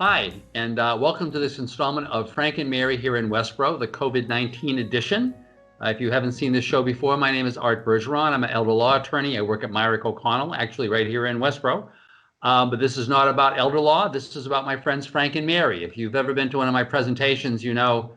Hi, and welcome to this installment of Frank and Mary here in Westborough, the COVID-19 edition. If you haven't seen this show before, my name is Art Bergeron. I'm an elder law attorney. I work at Myrick O'Connell, actually right here in Westborough. But this is not about elder law. This is about my friends Frank and Mary. If you've ever been to one of my presentations, you know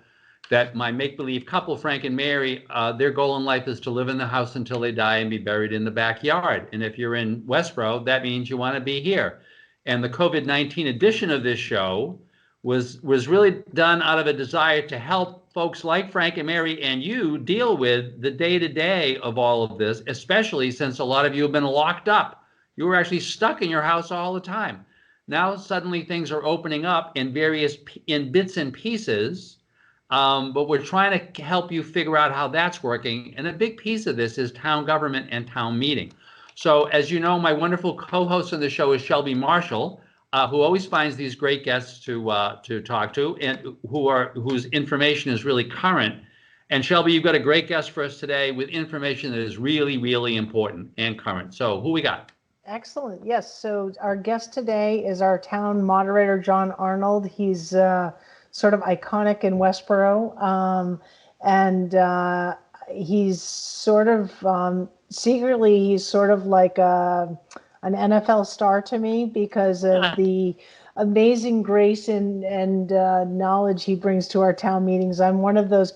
that my make-believe couple, Frank and Mary, their goal in life is to live in the house until they die and be buried in the backyard. And if you're in Westborough, that means you want to be here. And the COVID-19 edition of this show was really done out of a desire to help folks like Frank and Mary and you deal with the day-to-day of all of this, especially since a lot of you have been locked up. You were actually stuck in your house all the time. Now suddenly things are opening up in bits and pieces, but we're trying to help you figure out how that's working. And a big piece of this is town government and town meeting. So as you know, my wonderful co-host on the show is Shelby Marshall, who always finds these great guests to talk to and whose information is really current. And Shelby, you've got a great guest for us today with information that is really, really important and current. So who we got? Excellent. Yes. So our guest today is our town moderator, John Arnold. He's sort of iconic in Westborough. And he's sort of secretly, he's sort of like an NFL star to me because of the amazing grace and knowledge he brings to our town meetings. I'm one of those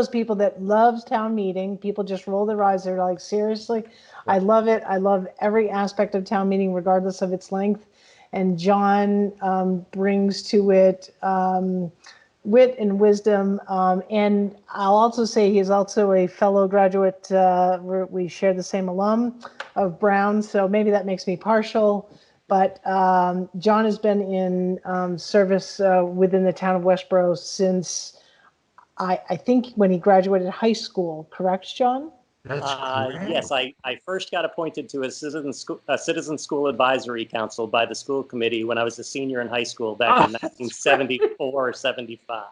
people that loves town meeting. People just roll their eyes. They're like, seriously? I love it. I love every aspect of town meeting, regardless of its length. And John brings to it wit and wisdom. And I'll also say he's also a fellow graduate. We share the same alum of Brown, so maybe that makes me partial. But John has been in service within the town of Westborough since, I think, when he graduated high school. Correct, John? That's correct. Yes, I first got appointed to a citizen school advisory council by the school committee when I was a senior in high school back in 1974 or 75.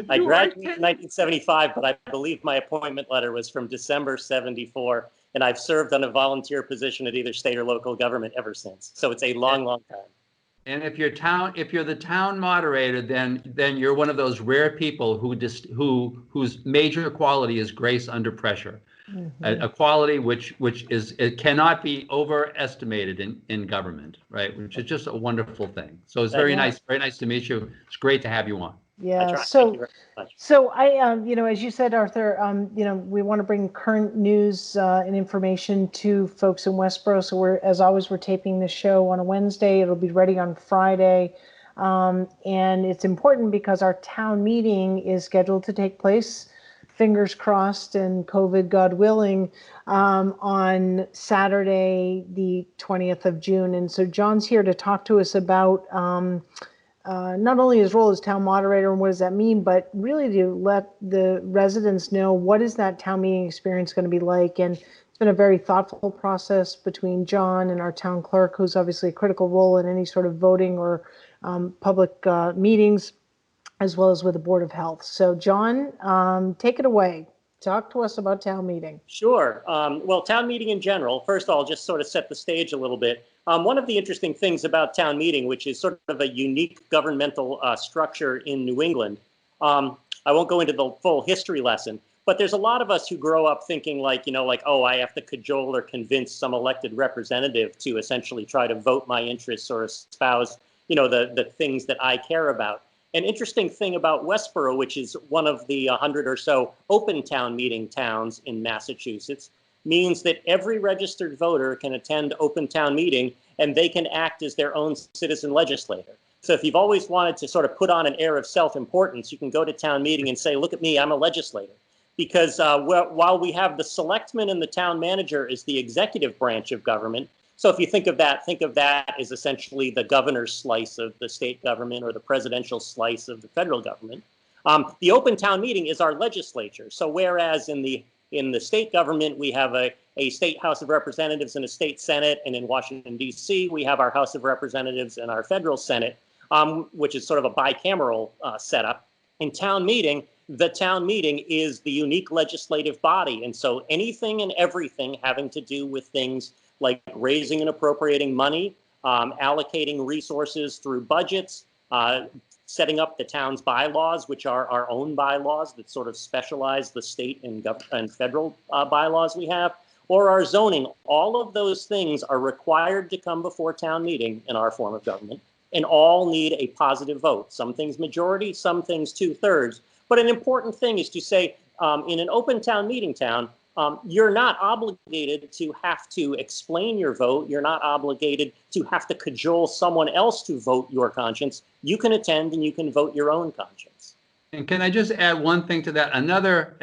I graduated in 1975, but I believe my appointment letter was from December 74, and I've served on a volunteer position at either state or local government ever since. So it's a long, long time. And if you're the town moderator, then you're one of those rare people whose major quality is grace under pressure. Mm-hmm. A quality which it cannot be overestimated in government, right? Which is just a wonderful thing. So it's very nice to meet you. It's great to have you on. Yeah. So I, as you said, Arthur, we want to bring current news and information to folks in Westborough. So as always, we're taping this show on a Wednesday. It'll be ready on Friday. And it's important because our town meeting is scheduled to take place, fingers crossed and COVID God willing, on Saturday, the 20th of June. And so John's here to talk to us about not only his role as town moderator and what does that mean, but really to let the residents know what is that town meeting experience going to be like. And it's been a very thoughtful process between John and our town clerk, who's obviously a critical role in any sort of voting or public meetings, as well as with the Board of Health. So John, take it away. Talk to us about town meeting. Sure. Well, town meeting in general, first of all, just sort of set the stage a little bit. One of the interesting things about town meeting, which is sort of a unique governmental structure in New England, I won't go into the full history lesson, but there's a lot of us who grow up thinking oh, I have to cajole or convince some elected representative to essentially try to vote my interests or espouse, the things that I care about. An interesting thing about Westborough, which is one of the 100 or so open town meeting towns in Massachusetts, means that every registered voter can attend open town meeting and they can act as their own citizen legislator. So if you've always wanted to sort of put on an air of self-importance, you can go to town meeting and say, look at me, I'm a legislator. Because while we have the selectman and the town manager as the executive branch of government, so if you think of that as essentially the governor's slice of the state government or the presidential slice of the federal government. The open town meeting is our legislature. So whereas in the state government, we have a state House of Representatives and a state Senate, and in Washington, D.C., we have our House of Representatives and our federal Senate, which is sort of a bicameral setup. In town meeting, the town meeting is the unique legislative body. And so anything and everything having to do with things like raising and appropriating money, allocating resources through budgets, setting up the town's bylaws, which are our own bylaws that sort of specialize the state and federal bylaws we have, or our zoning. All of those things are required to come before town meeting in our form of government, and all need a positive vote. Some things majority, some things 2/3. But an important thing is to say, in an open town meeting town, you're not obligated to have to explain your vote. You're not obligated to have to cajole someone else to vote your conscience. You can attend and you can vote your own conscience. And can I just add one thing to that? Another,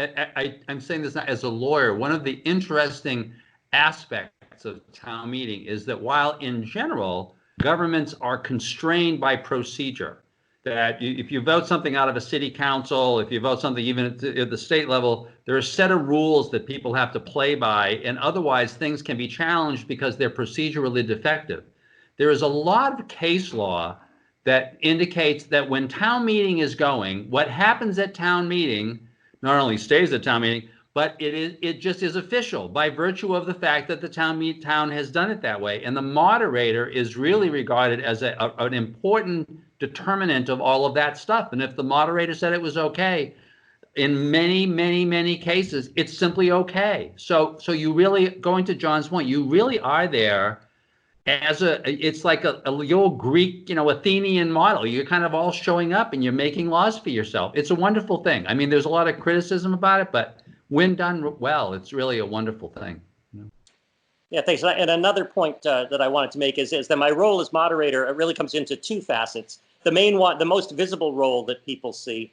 I'm saying this not as a lawyer, one of the interesting aspects of town meeting is that while in general, governments are constrained by procedure, that if you vote something out of a city council, if you vote something even at the state level, there are a set of rules that people have to play by, and otherwise things can be challenged because they're procedurally defective. There is a lot of case law that indicates that when town meeting is going, what happens at town meeting not only stays at town meeting, but it just is official by virtue of the fact that the town has done it that way. And the moderator is really regarded as an important determinant of all of that stuff. And if the moderator said it was okay, in many cases, it's simply okay. So you really, going to John's point, you really are there as it's like the old Greek, Athenian model. You're kind of all showing up and you're making laws for yourself. It's a wonderful thing. I mean, there's a lot of criticism about it, but when done well, it's really a wonderful thing. Yeah, thanks. And another point that I wanted to make is that my role as moderator, it really comes into two facets. The main one, the most visible role that people see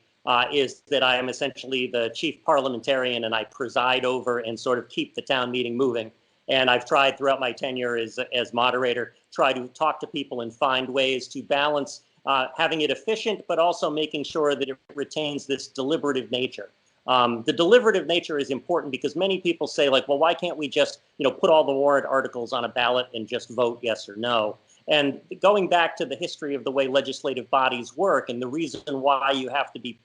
is that I am essentially the chief parliamentarian, and I preside over and sort of keep the town meeting moving. And I've tried throughout my tenure as moderator, try to talk to people and find ways to balance having it efficient, but also making sure that it retains this deliberative nature. The deliberative nature is important because many people say, like, well, why can't we just, put all the warrant articles on a ballot and just vote yes or no? And going back to the history of the way legislative bodies work, and the reason why you have to be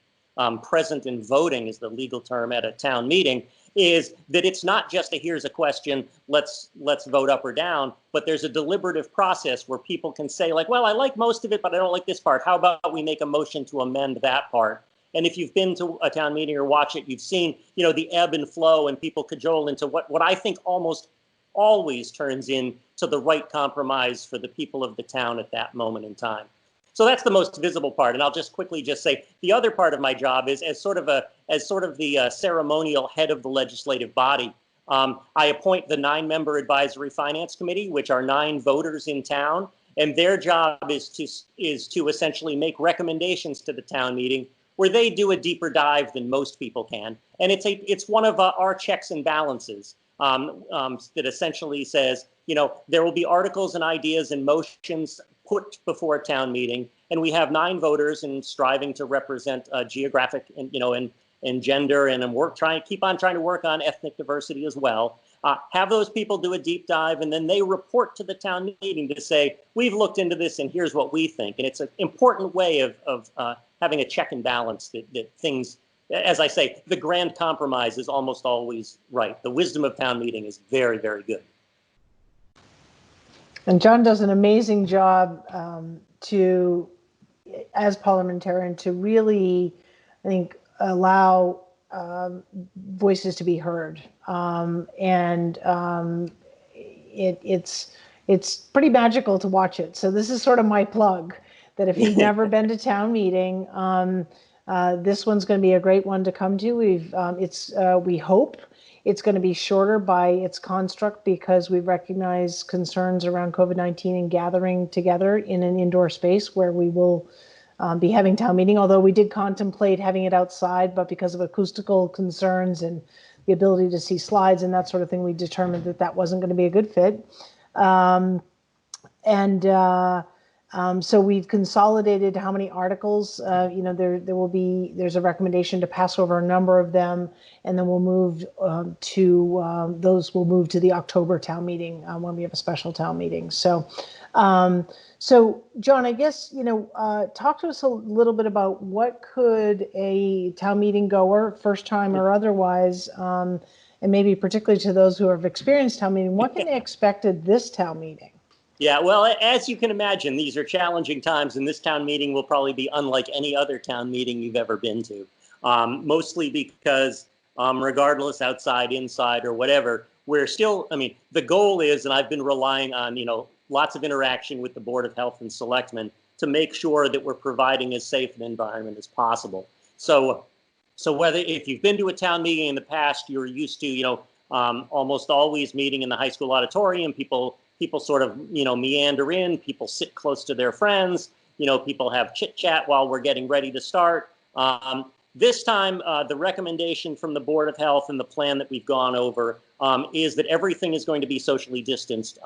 present in voting is the legal term at a town meeting, is that it's not just a here's a question, let's vote up or down, but there's a deliberative process where people can say, like, well, I like most of it, but I don't like this part. How about we make a motion to amend that part? And if you've been to a town meeting or watch it, you've seen, the ebb and flow, and people cajole into what I think almost always turns into the right compromise for the people of the town at that moment in time. So that's the most visible part. And I'll just quickly say the other part of my job is as sort of the ceremonial head of the legislative body. I appoint the 9-member advisory finance committee, which are 9 voters in town, and their job is to essentially make recommendations to the town meeting, where they do a deeper dive than most people can. And it's one of our checks and balances that essentially says, there will be articles and ideas and motions put before a town meeting, and we have 9 voters and striving to represent geographic and gender, and keep on trying to work on ethnic diversity as well. Have those people do a deep dive, and then they report to the town meeting to say, we've looked into this and here's what we think. And it's an important way of having a check and balance that things, as I say, the grand compromise is almost always right. The wisdom of town meeting is very, very good. And John does an amazing job as parliamentarian, to really, I think, allow voices to be heard. It's pretty magical to watch it. So this is sort of my plug, that if you've never been to town meeting, this one's going to be a great one to come to. We hope it's going to be shorter by its construct, because we recognize concerns around COVID-19 and gathering together in an indoor space where we will be having town meeting, although we did contemplate having it outside, but because of acoustical concerns and the ability to see slides and that sort of thing, we determined that wasn't going to be a good fit. So we've consolidated how many articles, there's a recommendation to pass over a number of them, and then we'll move those will move to the October town meeting when we have a special town meeting. So John, I guess, talk to us a little bit about what could a town meeting goer, first time or otherwise, and maybe particularly to those who have experienced town meeting, what can they expect at this town meeting? Yeah, well, as you can imagine, these are challenging times, and this town meeting will probably be unlike any other town meeting you've ever been to. Mostly because, regardless, outside, inside, or whatever, we're still, I mean, the goal is, and I've been relying on, lots of interaction with the Board of Health and Selectmen to make sure that we're providing as safe an environment as possible. So whether, if you've been to a town meeting in the past, you're used to, almost always meeting in the high school auditorium. People sort of, meander in, people sit close to their friends, people have chit chat while we're getting ready to start. This time, the recommendation from the Board of Health and the plan that we've gone over is that everything is going to be socially distanced,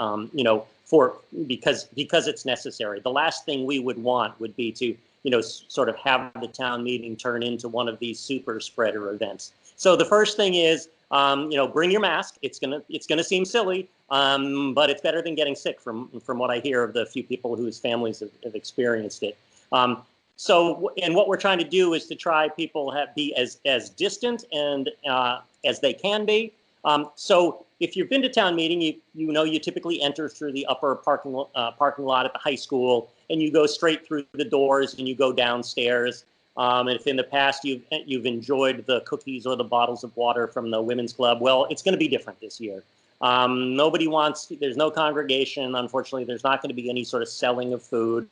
because it's necessary. The last thing we would want would be to, sort of have the town meeting turn into one of these super spreader events. So the first thing is, bring your mask. It's gonna seem silly, but it's better than getting sick from what I hear of the few people whose families have experienced it. And what we're trying to do is to try people be as distant and as they can be. So if you've been to town meeting, you typically enter through the upper parking lot at the high school, and you go straight through the doors and you go downstairs. And if in the past you've enjoyed the cookies or the bottles of water from the women's club, well, it's going to be different this year. There's no congregation. Unfortunately, there's not going to be any sort of selling of food.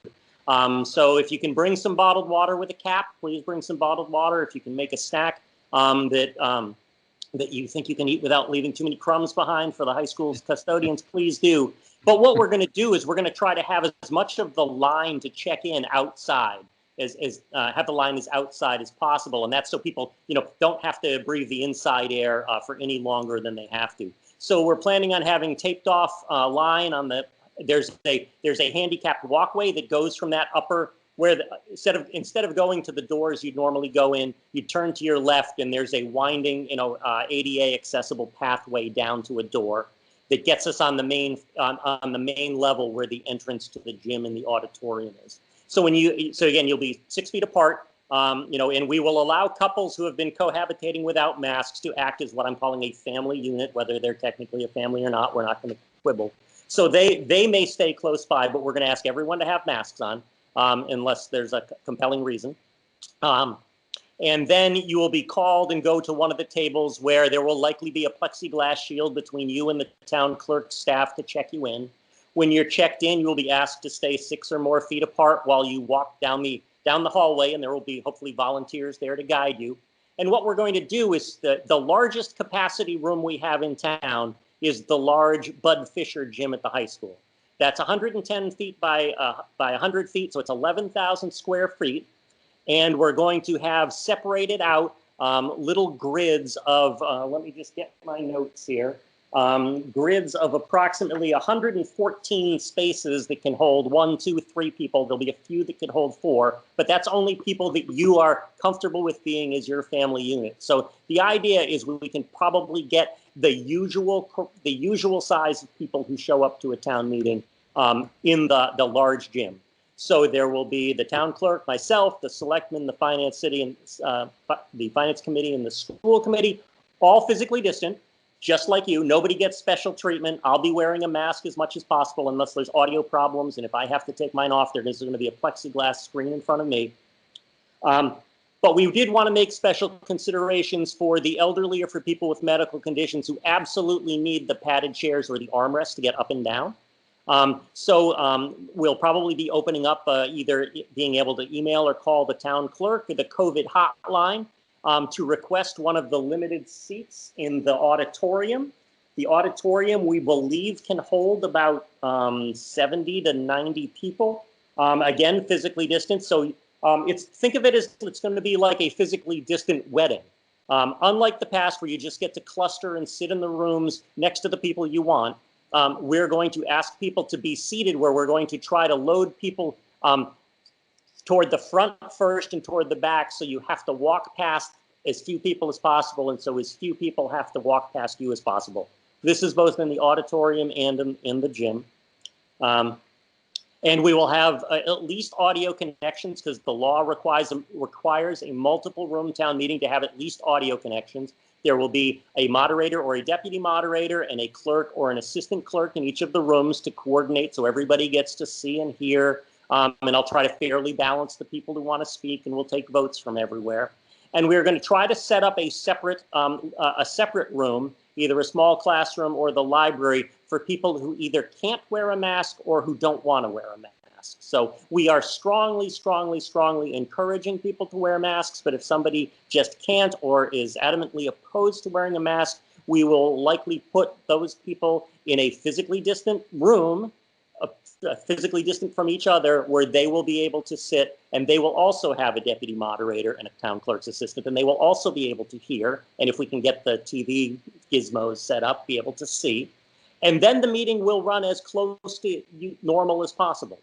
So if you can bring some bottled water with a cap, please bring some bottled water. If you can make a snack that you think you can eat without leaving too many crumbs behind for the high school's custodians, please do. But what we're going to do is we're going to try to have as much of the line to check in outside have the line as outside as possible, and that's so people don't have to breathe the inside air for any longer than they have to. So we're planning on having taped off line on the. There's a handicapped walkway that goes from that upper where instead of going to the doors you'd normally go in, you turn to your left and there's a winding ADA accessible pathway down to a door that gets us on the main level where the entrance to the gym and the auditorium is. So again, you'll be 6 feet apart, and we will allow couples who have been cohabitating without masks to act as what I'm calling a family unit, whether they're technically a family or not. We're not going to quibble. So they may stay close by, but we're going to ask everyone to have masks on, unless there's a compelling reason. And then you will be called and go to one of the tables where there will likely be a plexiglass shield between you and the town clerk staff to check you in. When you're checked in, you will be asked to stay 6 or more feet apart while you walk down the hallway, and there will be hopefully volunteers there to guide you. And what we're going to do is the largest capacity room we have in town is the large Bud Fisher gym at the high school. That's 110 feet by 100 feet, so it's 11,000 square feet. And we're going to have separated out little grids of, let me just get my notes here, grids of approximately 114 spaces that can hold 1, 2, 3 people. There'll be a few that could hold 4, but that's only people that you are comfortable with being as your family unit. So the idea is we can probably get the usual size of people who show up to a town meeting in the large gym. So there will be the town clerk, myself, the selectmen, the finance committee, and the school committee, all physically distant, just like you. Nobody gets special treatment. I'll be wearing a mask as much as possible unless there's audio problems, and if I have to take mine off, there's going to be a plexiglass screen in front of me. But we did want to make special considerations for the elderly or for people with medical conditions who absolutely need the padded chairs or the armrests to get up and down. So we'll probably be opening up either being able to email or call the town clerk or the COVID hotline to request one of the limited seats in the auditorium. The auditorium, we believe, can hold about 70 to 90 people. Again, physically distant. So think of it as it's going to be like a physically distant wedding. Unlike the past where you just get to cluster and sit in the rooms next to the people you want, we're going to ask people to be seated where we're going to try to load people toward the front first and toward the back, so you have to walk past as few people as possible, and so as few people have to walk past you as possible. This is both in the auditorium and in the gym. And we will have at least audio connections because the law requires a multiple room town meeting to have at least audio connections. There will be a moderator or a deputy moderator and a clerk or an assistant clerk in each of the rooms to coordinate so everybody gets to see and hear. And I'll try to fairly balance the people who want to speak, and we'll take votes from everywhere. And we're going to try to set up a separate room, either a small classroom or the library, for people who either can't wear a mask or who don't want to wear a mask. So we are strongly encouraging people to wear masks, but if somebody just can't or is adamantly opposed to wearing a mask, we will likely put those people in a physically distant room, physically distant from each other, where they will be able to sit, and they will also have a deputy moderator and a town clerk's assistant, and they will also be able to hear, and if we can get the TV gizmos set up, be able to see. And then the meeting will run as close to normal as possible,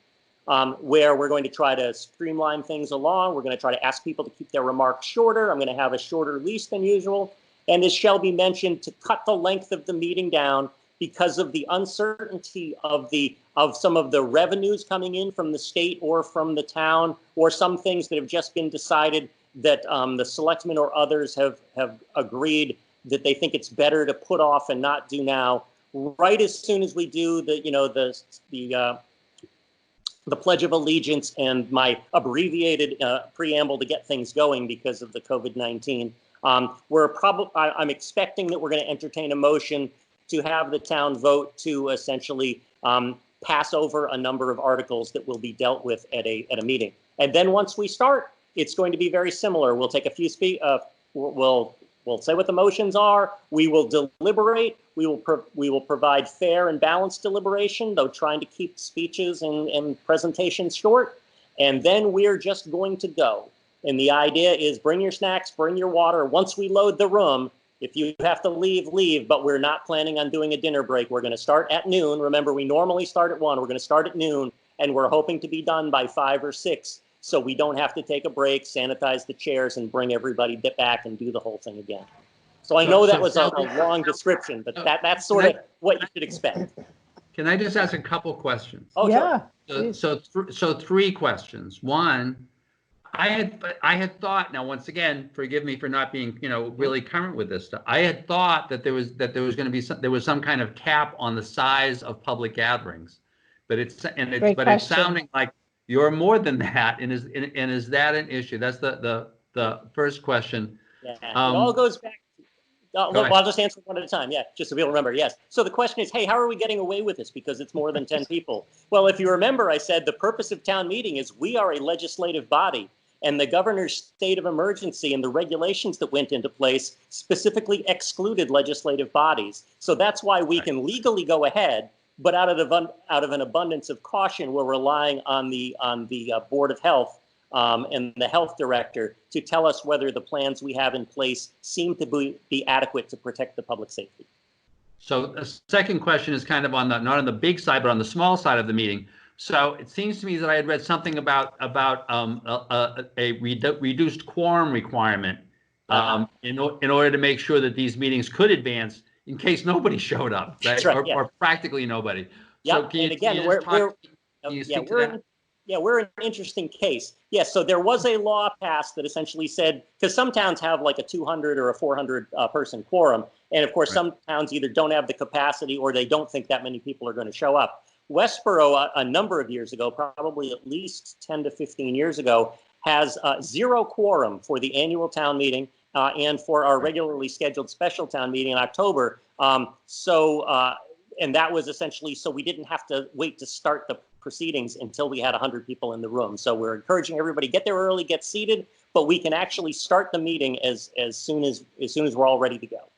where we're going to try to streamline things along. We're going to try to ask people to keep their remarks shorter. I'm going to have a shorter leash than usual. And as Shelby mentioned, to cut the length of the meeting down because of the uncertainty of some of the revenues coming in from the state or from the town, or some things that have just been decided that the selectmen or others have agreed that they think it's better to put off and not do now. Right as soon as we do the Pledge of Allegiance and my abbreviated preamble to get things going because of the COVID-19, I'm expecting that we're going to entertain a motion to have the town vote to essentially pass over a number of articles that will be dealt with at a meeting. And then once we start, it's going to be very similar. We'll take a few we'll say what the motions are. We will deliberate. We will provide fair and balanced deliberation, though trying to keep speeches and presentations short. And then we're just going to go. And the idea is bring your snacks, bring your water. Once we load the room, if you have to leave, leave, but we're not planning on doing a dinner break. We're going to start at noon. Remember, we normally start at 1. We're going to start at noon, and we're hoping to be done by 5 or 6, so we don't have to take a break, sanitize the chairs, and bring everybody back and do the whole thing again. So I know that was a long description, but that's sort of what you should expect. Can I just ask a couple questions? Oh, Yeah. Sure. So 3 questions. One, I had thought, now once again, forgive me for not being really current with this stuff. I had thought that there was going to be some kind of cap on the size of public gatherings, but it's sounding like you're more than that. And is that an issue? That's the first question. Yeah, it all goes back. I'll just answer one at a time. Yeah, just so people remember. Yes. So the question is, hey, how are we getting away with this? Because it's more than 10 people. Well, if you remember, I said the purpose of town meeting is we are a legislative body. And the governor's state of emergency and the regulations that went into place specifically excluded legislative bodies. So that's why we can legally go ahead, but out of an abundance of caution, we're relying on the Board of Health and the health director to tell us whether the plans we have in place seem to be adequate to protect the public safety. So the second question is kind of not on the big side, but on the small side of the meeting. So it seems to me that I had read something about a reduced quorum requirement in order to make sure that these meetings could advance in case nobody showed up, right? Or practically nobody. Yeah, so and again, we're an interesting case. Yes, so there was a law passed that essentially said, because some towns have like a 200 or a 400 person quorum, and of course some towns either don't have the capacity or they don't think that many people are going to show up. Westborough, a number of years ago, probably at least 10 to 15 years ago, has 0 quorum for the annual town meeting and for our regularly scheduled special town meeting in October. And that was essentially so we didn't have to wait to start the proceedings until we had 100 people in the room. So we're encouraging everybody get there early, get seated, but we can actually start the meeting as soon as we're all ready to go.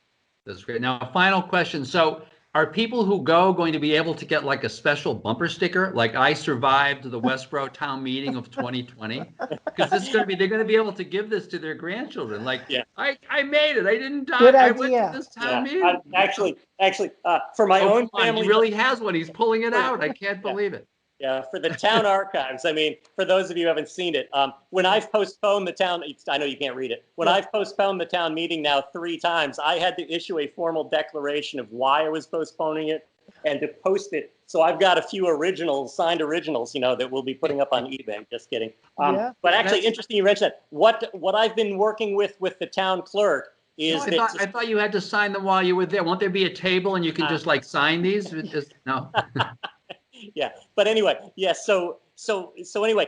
That's great. Now, a final question. So are people who go going to be able to get like a special bumper sticker, like I survived the Westborough town meeting of 2020? Because they're going to be able to give this to their grandchildren. Like, I made it. I didn't die. Good I idea. went to this town meeting. Actually, for my own family, he really has one. He's pulling it out. I can't believe it. Yeah, for the town archives. I mean, for those of you who haven't seen it, when I've postponed the town, I know you can't read it. When I've postponed the town meeting now 3 times, I had to issue a formal declaration of why I was postponing it and to post it. So I've got a few originals, signed originals, that we'll be putting up on eBay. Just kidding. Yeah. But actually, interesting you mentioned that. What I've been working with the town clerk is I thought you had to sign them while you were there. Won't there be a table and you can just like sign these? No. Yeah, but anyway, yes. So anyway,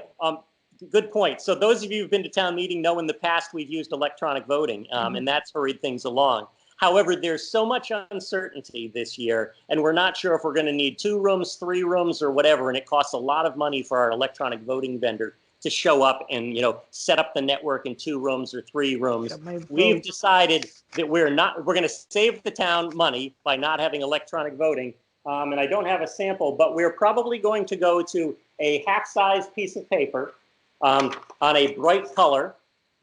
good point. So those of you who've been to town meeting know in the past we've used electronic voting, and that's hurried things along. However, there's so much uncertainty this year, and we're not sure if we're going to need 2 rooms, 3 rooms, or whatever, and it costs a lot of money for our electronic voting vendor to show up and set up the network in 2 rooms or 3 rooms. We've decided that we're going to save the town money by not having electronic voting. And I don't have a sample, but we're probably going to go to a half-size piece of paper on a bright color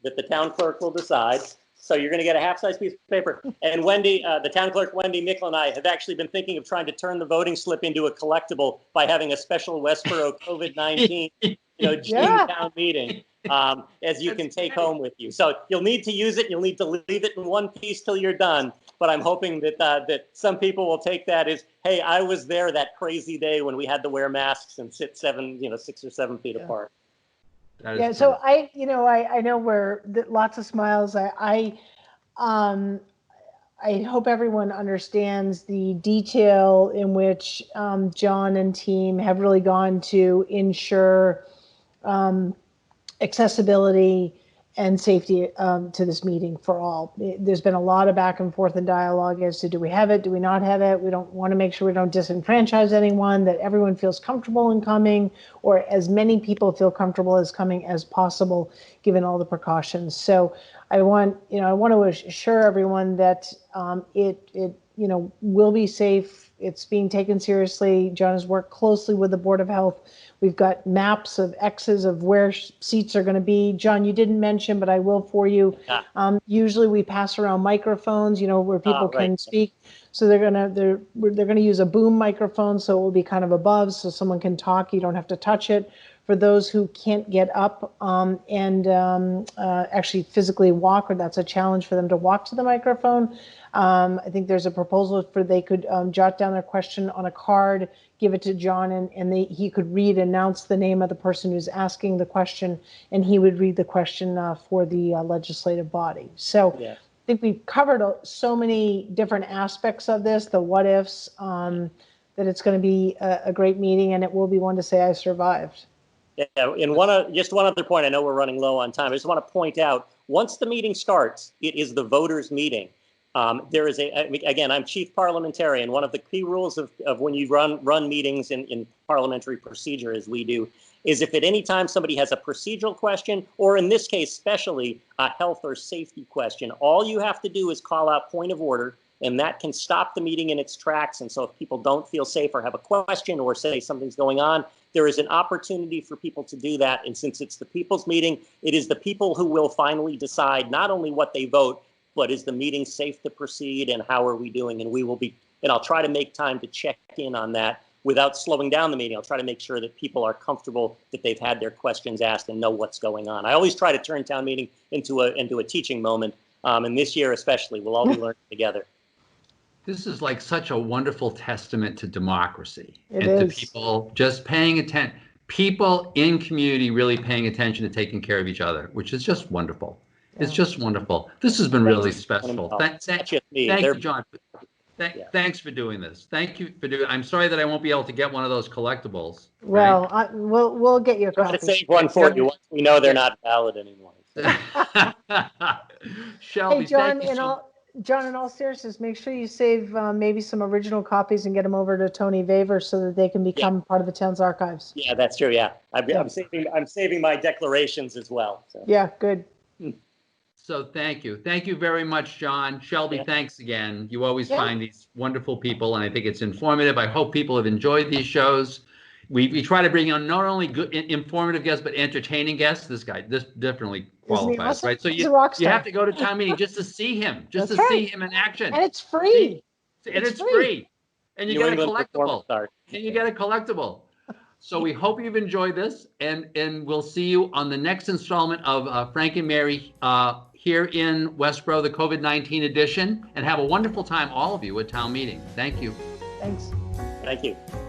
that the town clerk will decide. So you're going to get a half-size piece of paper. And Wendy, the town clerk, Wendy Mickle, and I have actually been thinking of trying to turn the voting slip into a collectible by having a special Westborough COVID-19 town meeting as you can take home with you. So you'll need to use it. You'll need to leave it in one piece till you're done. But I'm hoping that some people will take that as, hey, I was there that crazy day when we had to wear masks and sit 6 or 7 feet apart. Yeah. So I know where lots of smiles. I hope everyone understands the detail in which John and team have really gone to ensure accessibility and safety to this meeting for all. There's been a lot of back and forth and dialogue as to do we have it, do we not have it? We don't want to make sure we don't disenfranchise anyone, that everyone feels comfortable in coming, or as many people feel comfortable as coming as possible, given all the precautions. So I want to assure everyone that it will be safe. It's being taken seriously. John has worked closely with the Board of Health. We've got maps of X's of where seats are going to be. John, you didn't mention, but I will for you. Usually we pass around microphones, where people can speak. So they're going to use a boom microphone, so it will be kind of above, so someone can talk. You don't have to touch it. For those who can't get up and actually physically walk, or that's a challenge for them to walk to the microphone, I think there's a proposal for they could jot down their question on a card, give it to John, and he could announce the name of the person who's asking the question, and he would read the question for the legislative body. So I think we've covered so many different aspects of this, the what ifs, that it's going to be a great meeting, and it will be one to say I survived. Yeah, and just one other point, I know we're running low on time. I just want to point out, once the meeting starts, it is the voters' meeting. There is again, I'm chief parliamentarian. One of the key rules of when you run meetings in parliamentary procedure, as we do, is if at any time somebody has a procedural question, or in this case, especially a health or safety question, all you have to do is call out point of order, and that can stop the meeting in its tracks. And so if people don't feel safe or have a question or say something's going on, there is an opportunity for people to do that. And since it's the people's meeting, it is the people who will finally decide not only what they vote, but is the meeting safe to proceed and how are we doing? And I'll try to make time to check in on that without slowing down the meeting. I'll try to make sure that people are comfortable, that they've had their questions asked and know what's going on. I always try to turn town meeting into a teaching moment. And this year especially, we'll all be learning together. This is like such a wonderful testament to democracy to people just paying attention, people in community really paying attention to taking care of each other, which is just wonderful. Yeah. It's just wonderful. This has been really special. Thank you, John. Thanks for doing this. Thank you for doing. I'm sorry that I won't be able to get one of those collectibles. Well, right? We'll get you a copy. Try to save one for you once we know they're not valid anymore. Shelby, hey, John, John, in all seriousness, make sure you save maybe some original copies and get them over to Tony Vaver so that they can become part of the town's archives. Yeah, that's true. Yeah, I'm saving my declarations as well. So. Yeah, good. So thank you very much, John. Shelby, thanks again. You always find these wonderful people, and I think it's informative. I hope people have enjoyed these shows. We try to bring on not only good, informative guests, but entertaining guests. This definitely qualifies, awesome? Right? So you have to go to town meeting just to see him, see him in action. And it's free. It's free. And you get a collectible. So we hope you've enjoyed this, and we'll see you on the next installment of Frank and Mary here in Westborough, the COVID-19 edition, and have a wonderful time, all of you, at town meeting. Thank you. Thanks. Thank you.